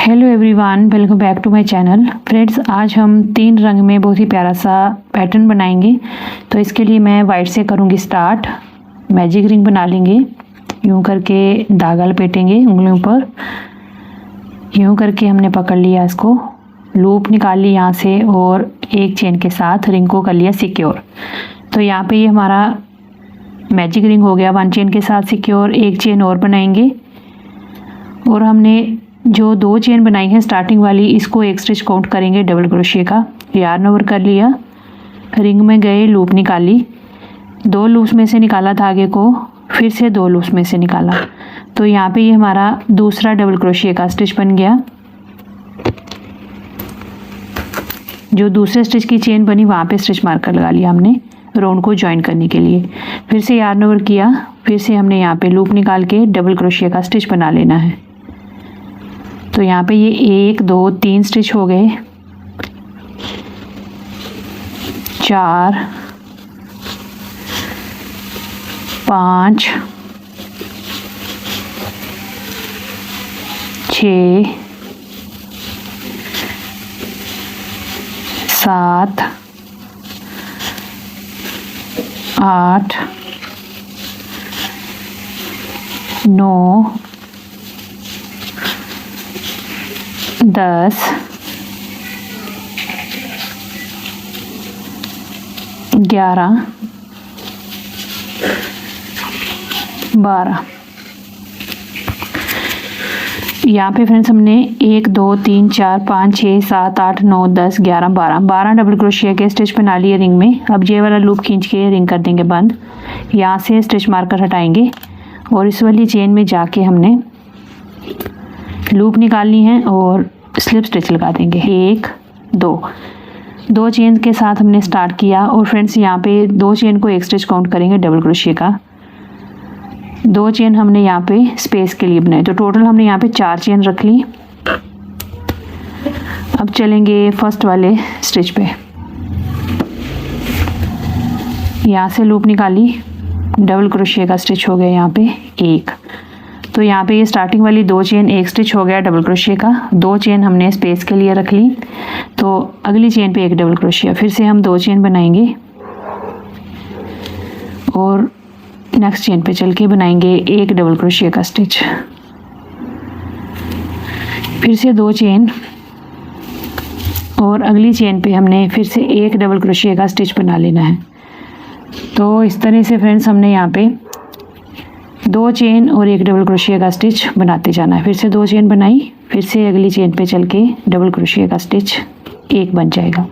Hello everyone, welcome back to my channel. Friends, आज हम 3 रंग में बहुत ही प्यारा सा पैटर्न बनाएंगे। तो इसके लिए मैं वाइट से करूँगी स्टार्ट। मैजिक रिंग बना लेंगे, यूँ करके धागा लपेटेंगे उंगलियों पर। यूँ करके हमने पकड़ लिया इसको, लूप निकाल ली यहाँ से और एक चेन के साथ रिंग को कर लिया सिक्योर। तो यहाँ पे ये हमारा मैजिक रिंग हो गया 1 चेन के साथ सिक्योर। एक चेन और बनाएंगे और हमने जो 2 चेन बनाई है स्टार्टिंग वाली, इसको एक स्टिच काउंट करेंगे डबल क्रोशिया का। यार्न ओवर कर लिया, रिंग में गए, लूप निकाली, 2 लूप्स में से निकाला धागे को, फिर से 2 लूप्स में से निकाला। तो यहाँ पे ये हमारा दूसरा डबल क्रोशिया का स्टिच बन गया। जो दूसरे स्टिच की चेन बनी वहाँ पे स्टिच मार्कर लगा लिया हमने राउंड को ज्वाइन करने के लिए। फिर से यार्न ओवर किया, फिर से हमने यहाँ पे लूप निकाल के डबल क्रोशिया का स्टिच बना लेना है। तो यहाँ पे ये 1 2 3 स्टिच हो गए, 4 5 6 7 8 9 10 11 12। यहाँ पे फ्रेंड्स हमने 1 2 3 4 5 6 7 8 9 10 11 12 डबल क्रोशिया के स्टिच बना लिए रिंग में। अब ये वाला लूप खींच के रिंग कर देंगे बंद। यहाँ से स्टिच मार्कर हटाएंगे और इस वाली चेन में जाके हमने लूप निकालनी है और स्लिप स्टिच लगा देंगे। 1 2 चेन के साथ हमने स्टार्ट किया और फ्रेंड्स यहाँ पे 2 चेन को एक स्टिच काउंट करेंगे डबल क्रोशिया का। 2 चेन हमने यहाँ पे स्पेस के लिए बनाए, तो टोटल हमने यहाँ पे 4 चेन रख ली। अब चलेंगे फर्स्ट वाले स्टिच पे। यहाँ से लूप निकाली, डबल क्रोशिया का स्टिच हो गया यहाँ पे 1। तो यहाँ पे ये स्टार्टिंग वाली 2 चेन एक स्टिच हो गया डबल क्रोशिया का। 2 चेन हमने स्पेस के लिए रख ली, तो अगली चेन पे एक डबल क्रोशिया। फिर से हम 2 चेन बनाएंगे और नेक्स्ट चेन पे चल के बनाएंगे एक डबल क्रोशिया का स्टिच। फिर से 2 चेन और अगली चेन पे हमने फिर से एक डबल क्रोशिया का स्टिच बना लेना है। तो इस तरह से फ्रेंड्स हमने यहाँ पे 2 चेन और एक डबल क्रोशिया का स्टिच बनाते जाना है। फिर से 2 चेन बनाई, फिर से अगली चेन पे चल के डबल क्रोशिया का स्टिच एक बन जाएगा।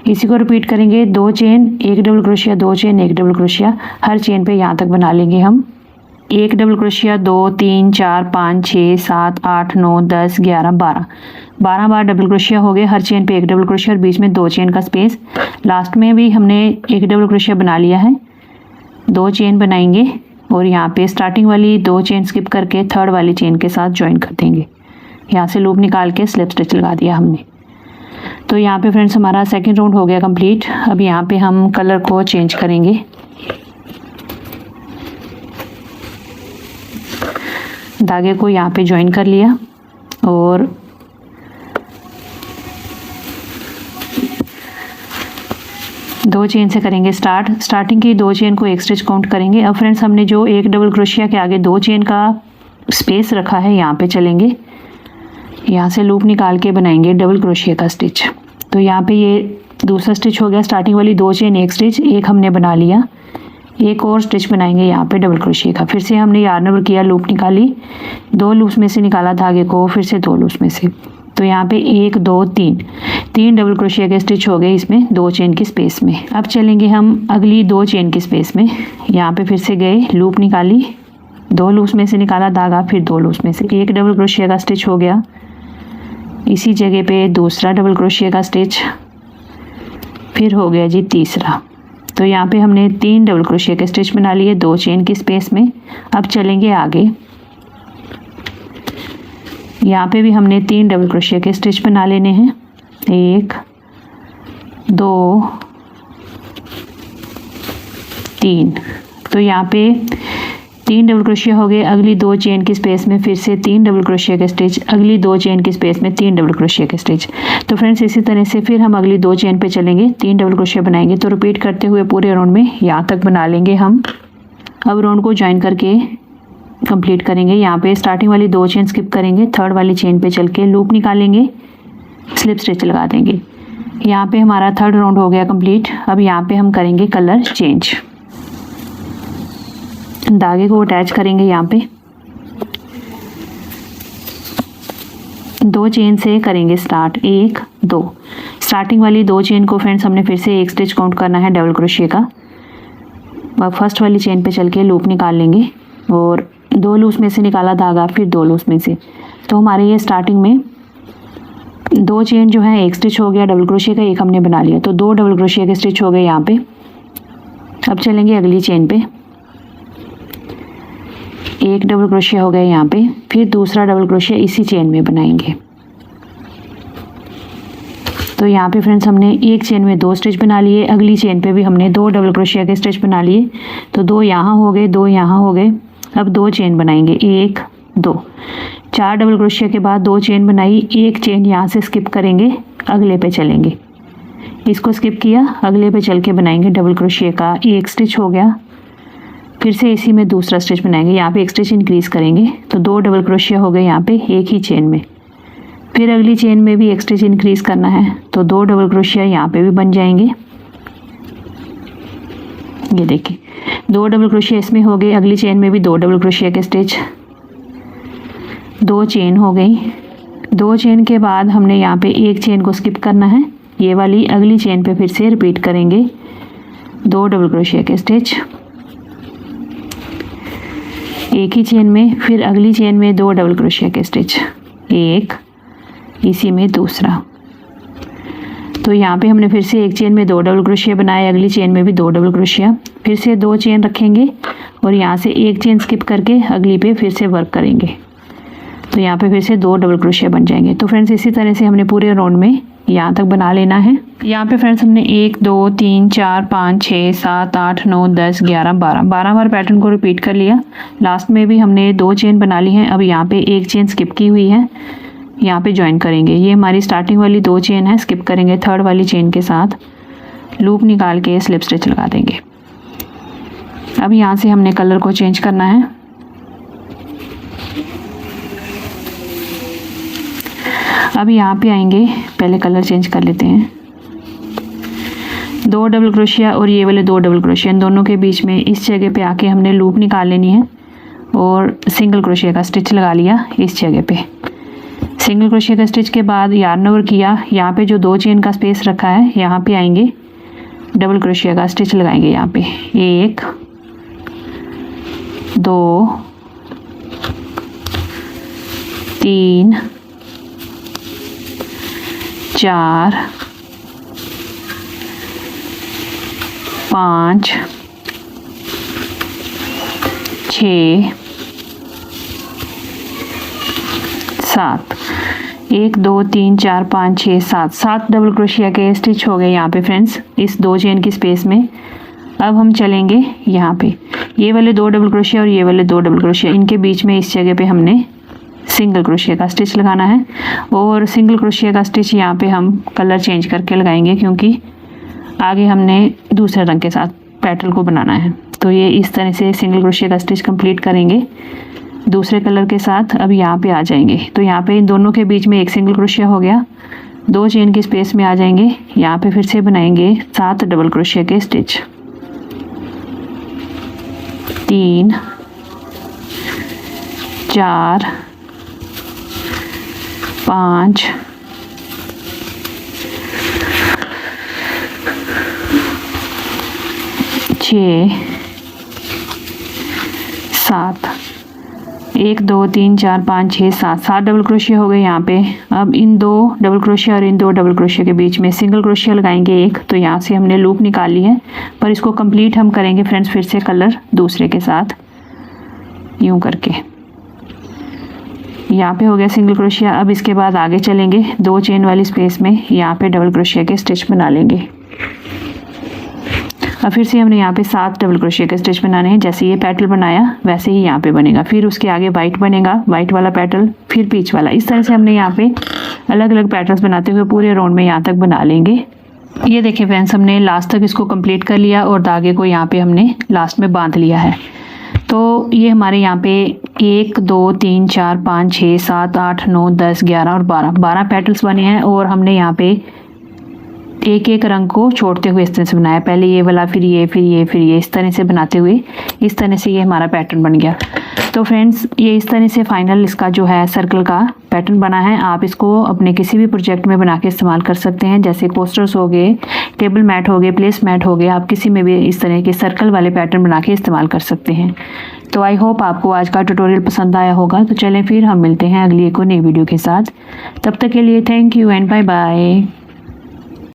इसी को रिपीट करेंगे, 2 चेन एक डबल क्रोशिया, 2 चेन एक डबल क्रोशिया, हर चेन पे यहाँ तक बना लेंगे हम। एक डबल क्रोशिया, 2 3 4 5 6 7 8 9 10 11 12 बार डबल क्रोशिया हो गए। हर चेन पे एक डबल क्रोशिया और बीच में 2 चेन का स्पेस। लास्ट में भी हमने एक डबल क्रोशिया बना लिया है। 2 चेन बनाएंगे और यहाँ पे स्टार्टिंग वाली 2 चेन स्किप करके थर्ड वाली चेन के साथ ज्वाइन कर देंगे। यहाँ से लूप निकाल के स्लिप स्टिच लगा दिया हमने। तो यहाँ पे फ्रेंड्स हमारा सेकंड राउंड हो गया कंप्लीट। अब यहाँ पे हम कलर को चेंज करेंगे। धागे को यहाँ पे ज्वाइन कर लिया और दो चेन से करेंगे स्टार्ट। स्टार्टिंग की 2 चेन को एक स्टिच काउंट करेंगे। अब फ्रेंड्स हमने जो एक डबल क्रोशिया के आगे 2 चेन का स्पेस रखा है, यहाँ पे चलेंगे, यहाँ से लूप निकाल के बनाएंगे डबल क्रोशिया का स्टिच। तो यहाँ पे ये दूसरा स्टिच हो गया। स्टार्टिंग वाली 2 चेन एक स्टिच एक हमने बना लिया, एक और स्टिच बनाएंगे यहाँ पे डबल क्रोशिया का। फिर से हमने यार्न ओवर किया, लूप निकाली, 2 लूप्स में से निकाला धागे को, फिर से 2 लूप्स में से। तो यहाँ पे 1 2 3 डबल क्रोशिया के स्टिच हो गए इसमें 2 चेन की स्पेस में। अब चलेंगे हम अगली 2 चेन की स्पेस में। यहाँ पे फिर से गए, लूप निकाली, 2 लूप्स में से निकाला धागा, फिर 2 लूप्स में से एक डबल क्रोशिया का स्टिच हो गया। इसी जगह पे दूसरा डबल क्रोशिया का स्टिच, फिर हो गया जी तीसरा। तो यहाँ पे हमने 3 डबल क्रोशिया के स्टिच बना लिए 2 चेन की स्पेस में। अब चलेंगे आगे। यहाँ पे भी हमने 3 डबल क्रोशिया के स्टिच बना लेने हैं। 1 2 3। तो यहाँ पे 3 डबल क्रोशिया हो गए, अगली 2 चेन की स्पेस में फिर से 3 डबल क्रोशिया के स्टिच, अगली 2 चेन की स्पेस में 3 डबल क्रोशिया के स्टिच। तो फ्रेंड्स इसी तरह से फिर हम अगली 2 चेन पे चलेंगे, 3 डबल क्रोशिया बनाएंगे। तो रिपीट करते हुए पूरे राउंड में यहाँ तक बना लेंगे हम। अब राउंड को ज्वाइन करके कंप्लीट करेंगे। यहाँ पे स्टार्टिंग वाली 2 चेन स्किप करेंगे, थर्ड वाली चेन पे चल के लूप निकालेंगे, स्लिप स्टिच लगा देंगे। यहाँ पे हमारा थर्ड राउंड हो गया कंप्लीट। अब यहाँ पे हम करेंगे कलर चेंज, धागे को अटैच करेंगे। यहाँ पे 2 चेन से करेंगे स्टार्ट, 1 2। स्टार्टिंग वाली 2 चेन को फ्रेंड्स हमने फिर से एक स्टिच काउंट करना है डबल क्रोशिया का। अब फर्स्ट वाली चेन पे चल के लूप निकाल लेंगे और 2 लूप्स में से निकाला धागा, फिर 2 लूप्स में से। तो हमारे ये स्टार्टिंग में 2 चेन जो है एक स्टिच हो गया डबल क्रोशिया का, एक हमने बना लिया। तो 2 डबल क्रोशिया के स्टिच हो गए यहाँ पे। अब चलेंगे अगली चेन पे, 1 डबल क्रोशिया हो गया यहाँ पे, फिर दूसरा डबल क्रोशिया इसी चेन में बनाएंगे। तो यहाँ पे फ्रेंड्स हमने एक चेन में 2 स्टिच बना लिए, अगली चेन पे भी हमने 2 डबल क्रोशिया के स्टिच बना लिए। तो 2 यहाँ हो गए, 2 यहाँ हो गए। अब 2 चेन बनाएंगे, 1 2। 4 डबल क्रोशिया के बाद 2 चेन बनाई, एक चेन यहाँ से स्किप करेंगे, अगले पे चलेंगे। इसको स्किप किया, अगले पे चल के बनाएंगे डबल क्रोशिया का 1 स्टिच हो गया, फिर से इसी में दूसरा स्टिच बनाएंगे। यहाँ पे एक स्टिच इंक्रीज करेंगे, तो 2 डबल क्रोशिया हो गए यहाँ पे एक ही चेन में। फिर अगली चेन में भी एक स्टिच इंक्रीज करना है, तो 2 डबल क्रोशिया यहाँ पे भी बन जाएंगे। ये देखिए 2 डबल क्रोशिया इसमें हो गए, अगली चेन में भी 2 डबल क्रोशिया के स्टिच, 2 चेन हो गई। 2 चेन के बाद हमने यहाँ पे एक चेन को स्किप करना है, ये वाली अगली चेन पे फिर से रिपीट करेंगे 2 डबल क्रोशिया के स्टिच एक ही चेन में, फिर अगली चेन में 2 डबल क्रोशिया के स्टिच, एक इसी में दूसरा। तो यहाँ पे हमने फिर से एक चेन में 2 डबल क्रोशिया बनाए, अगली चेन में भी 2 डबल क्रोशिया, फिर से 2 चेन रखेंगे और यहाँ से एक चेन स्किप करके अगली पे फिर से वर्क करेंगे। तो यहाँ पे फिर से 2 डबल क्रोशिया बन जाएंगे। तो फ्रेंड्स इसी तरह से हमने पूरे राउंड में यहाँ तक बना लेना है। यहाँ पे फ्रेंड्स हमने 1 2 3 4 5 6 7 8 9 10 11 12 बार पैटर्न को रिपीट कर लिया। लास्ट में भी हमने 2 चेन बना ली हैं। अब यहाँ पे एक चेन स्किप की हुई है, यहाँ पे ज्वाइन करेंगे। ये हमारी स्टार्टिंग वाली 2 चेन है, स्किप करेंगे थर्ड वाली चेन के साथ, लूप निकाल के स्लिप स्टिच लगा देंगे। अब यहाँ से हमने कलर को चेंज करना है। अब यहाँ पे आएंगे, पहले कलर चेंज कर लेते हैं। 2 डबल क्रोशिया और ये वाले 2 डबल क्रोशिया, इन दोनों के बीच में इस जगह पे आके हमने लूप निकाल लेनी है और सिंगल क्रोशिया का स्टिच लगा लिया इस जगह पे। सिंगल क्रोशिया का स्टिच के बाद यार्न ओवर किया, यहाँ पे जो 2 चेन का स्पेस रखा है यहाँ पे आएंगे, डबल क्रोशिया का स्टिच लगाएंगे। यहाँ पे 1 2 3 4 5 6 7 1 2 3 4 5 6 7 7 डबल क्रोशिया के स्टिच हो गए यहाँ पे फ्रेंड्स, इस 2 चेन की स्पेस में। अब हम चलेंगे यहाँ पे, ये वाले 2 डबल क्रोशिया और ये वाले 2 डबल क्रोशिया, इनके बीच में इस जगह पे हमने सिंगल क्रोशिया का स्टिच लगाना है। और सिंगल क्रोशिया का स्टिच यहाँ पे हम कलर चेंज करके लगाएंगे, क्योंकि आगे हमने दूसरे रंग के साथ पैटर्न को बनाना है। तो ये इस तरह से सिंगल क्रोशिया का स्टिच कंप्लीट करेंगे दूसरे कलर के साथ। अब यहाँ पे आ जाएंगे, तो यहाँ पे इन दोनों के बीच में एक सिंगल क्रोशिया हो गया, 2 चेन की स्पेस में आ जाएंगे। यहाँ पे फिर से बनाएंगे 7 डबल क्रोशिया के स्टिच, 3 4 5 6 7 1 2 3 4 5 6 7 7 डबल क्रोशिया हो गए यहाँ पे। अब इन 2 डबल क्रोशिया और इन 2 डबल क्रोशिया के बीच में सिंगल क्रोशिया लगाएंगे एक, तो यहाँ से हमने लूप निकाल ली है, पर इसको कंप्लीट हम करेंगे फ्रेंड्स फिर से कलर दूसरे के साथ, यूं करके। यहाँ पे हो गया सिंगल क्रोशिया। अब इसके बाद आगे चलेंगे, 2 चेन वाली स्पेस में यहाँ पे डबल क्रोशिया के स्टिच बना लेंगे अब फिर से हमने यहाँ पे 7 डबल क्रोशिया के स्टिच बनाने हैं। जैसे ये पेटल बनाया वैसे ही यहाँ पे बनेगा, फिर उसके आगे वाइट बनेगा, वाइट वाला पेटल, फिर पीच वाला। इस तरह से हमने यहाँ पे अलग अलग पैटर्न्स बनाते हुए पूरे राउंड में यहाँ तक बना लेंगे। ये देखिए फ्रेंड्स, हमने लास्ट तक इसको कंप्लीट कर लिया और धागे को यहाँ पे हमने लास्ट में बांध लिया है। तो ये हमारे यहाँ पे 1 2 3 4 5 6 7 8 9 10 11 और 12 पेटल्स बने हैं। और हमने यहाँ पे एक एक रंग को छोड़ते हुए इस तरह से बनाया, पहले ये वाला, फिर ये, फिर ये, फिर ये, इस तरह से बनाते हुए इस तरह से ये हमारा पैटर्न बन गया। तो फ्रेंड्स, ये इस तरह से फाइनल इसका जो है सर्कल का पैटर्न बना है। आप इसको अपने किसी भी प्रोजेक्ट में बना के इस्तेमाल कर सकते हैं, जैसे पोस्टर्स हो गए, टेबल मैट हो गए, प्लेस मैट हो गए, आप किसी में भी इस तरह के सर्कल वाले पैटर्न बना के इस्तेमाल कर सकते हैं। तो आई होप आपको आज का ट्यूटोरियल पसंद आया होगा। तो चलें फिर हम मिलते हैं अगली एक और नई वीडियो के साथ। तब तक के लिए thank you and bye bye.